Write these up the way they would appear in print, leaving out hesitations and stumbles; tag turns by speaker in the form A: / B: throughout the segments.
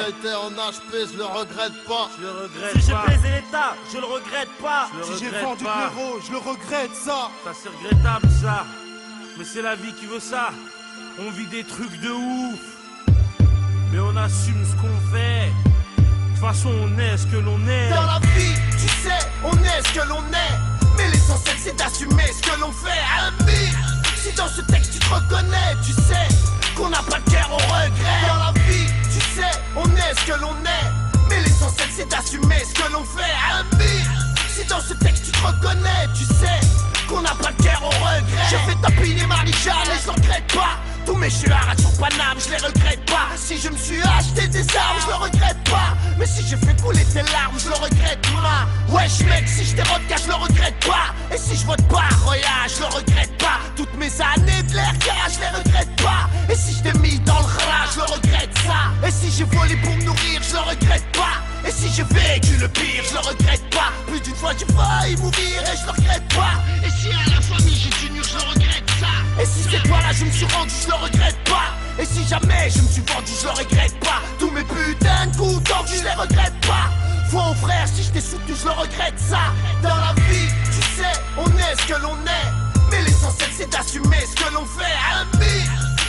A: j'ai été en HP, je le regrette pas.
B: Je le regrette
C: Si j'ai
B: pas.
C: baisé l'État, je le regrette pas.
B: Je le
D: Si j'ai
B: regrette
D: vendu de
B: pas.
D: l'euro, je le regrette ça.
B: Ça c'est regrettable ça. Mais c'est la vie qui veut ça. On vit des trucs de ouf. Mais on assume ce qu'on fait. De toute façon on est ce que l'on est.
E: Dans la vie, tu sais, on est ce que l'on est. Mais l'essentiel c'est d'assumer ce que l'on fait. Ami, si dans ce texte tu te reconnais, tu sais qu'on n'a pas de cœur au regret. Dans la vie, tu sais, on est ce que l'on est. Mais l'essentiel c'est d'assumer ce que l'on fait. Ami, si dans ce texte tu te reconnais, tu sais qu'on n'a pas de cœur au regret. J'ai fait tapiner Marie-Jeanne et je le regrette pas. Tous mes chuards sur Paname, je les regrette pas. Si je me suis acheté des armes, je le regrette pas. Mais si j'ai fait couler tes larmes, je le regrette pas. Wesh mec, si je dérote, je le regrette pas. Et si je vote pas, Roya, je le regrette pas. Toutes mes années de l'air, je les regrette pas. Et si je t'ai mis dans le rat, je le regrette ça. Et si j'ai volé pour me nourrir, je le regrette pas. Et si j'ai vécu le pire, je le regrette pas. Plus d'une fois j'ai failli mourir et je le regrette pas. Et si à la famille j'ai dû nuire, je le regrette ça. Et si cette fois-là je me suis rendu, je le regrette pas. Et si jamais je me suis vendu, je le regrette pas. Tous mes putains de coups tordus, je les regrette pas. Foi aux frères, si je t'ai soutenu, je le regrette ça. Dans la vie, tu sais, on est ce que l'on est. Mais l'essentiel c'est d'assumer ce que l'on fait. Ami,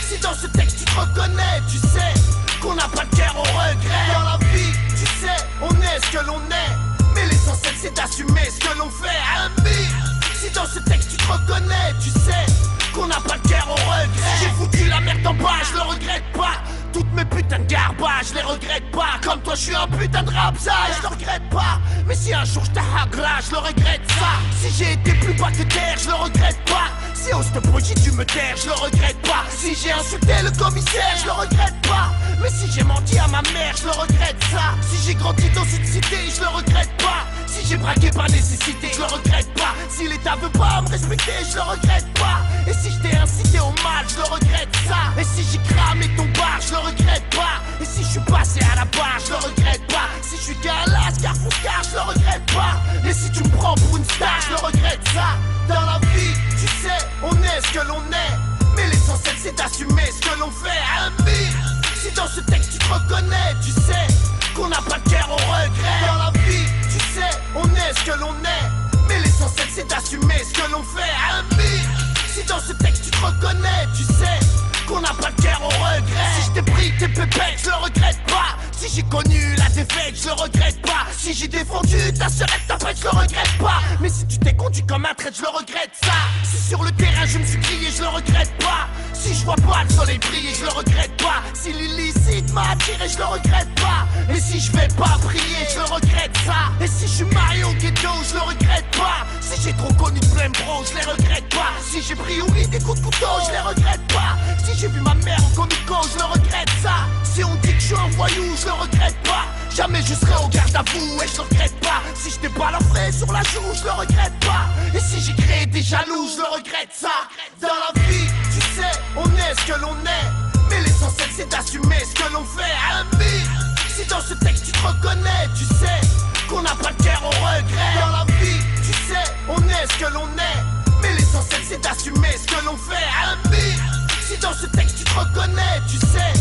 E: si dans ce texte tu te reconnais, tu sais qu'on n'a pas de cœur au regret. Dans la vie, tu sais, on est ce que l'on est. Mais l'essentiel c'est d'assumer ce que l'on fait. Ami, si dans ce texte tu te reconnais, tu sais qu'on n'a pas de cœur au regret. J'ai foutu la merde en bas, je le regrette pas. Toutes mes putains de garbages, je les regrette pas. Comme toi je suis un putain de rapsa, je le regrette pas. Mais si un jour je t'agra, je le regrette ça. Si j'ai été plus bas que terre, je le regrette pas. Si au ce projet tu me terres, je le regrette pas. Si j'ai insulté le commissaire, je le regrette pas. Mais si j'ai menti à ma mère, je le regrette ça. Si j'ai grandi dans une cité, je le regrette pas. Si j'ai braqué par nécessité, je le regrette pas. Si l'État veut pas me respecter, je le regrette pas. Et si je t'ai incité au mal, je le regrette ça. Et si j'ai cramé ton bar, je le regrette pas. Et si je suis passé à la barre, je le regrette pas. Si je suis qu'un lascar, foucard, je le regrette pas. Et si tu me prends pour une star, je le regrette ça. Dans la vie, tu sais, on est ce que l'on est. Mais l'essentiel c'est d'assumer ce que l'on fait. Ami, si dans ce texte tu te reconnais, tu sais qu'on n'a pas de cœur au regret. Dans la vie, tu sais, on est ce que l'on est. Mais l'essentiel c'est d'assumer ce que l'on fait. Ami, si dans ce texte tu te reconnais, tu sais qu'on n'a pas de cœur au regret. Si je t'ai pris tes pépettes, je le regrette pas. Si j'ai connu la défaite, je le regrette pas. Si j'ai défendu ta sœurette, ta pète, je le regrette pas. Mais si tu t'es conduit comme un traître, je le regrette ça. Si sur le terrain je me suis crié, je le regrette pas. Si je vois pas le soleil briller, je le regrette pas. Si l'illicite m'a attiré, je le regrette pas. Et si je vais pas prier, je le regrette ça. Et si je suis marié au ghetto, je le regrette pas. Si j'ai trop connu de plein bro, je les regrette pas. Si j'ai pris au lit des coups de couteau, je les regrette pas. Si j'ai vu ma mère en comico, je le regrette ça. Si on dit que je suis un voyou, je le regrette pas. Jamais je serai au garde à vous et je le regrette pas. Si je t'ai pas la fraise sur la joue, je le regrette pas. Et si j'ai créé des jaloux, je le regrette ça. Dans la vie, tu sais, on est ce que l'on est. Mais l'essentiel c'est d'assumer ce que l'on fait. Ami, si dans ce texte tu te reconnais, tu sais qu'on n'a pas de cœur au regret. Dans la vie, tu sais, on est ce que l'on est. Mais l'essentiel c'est d'assumer ce que l'on fait. Ami, si dans ce texte tu te reconnais, tu sais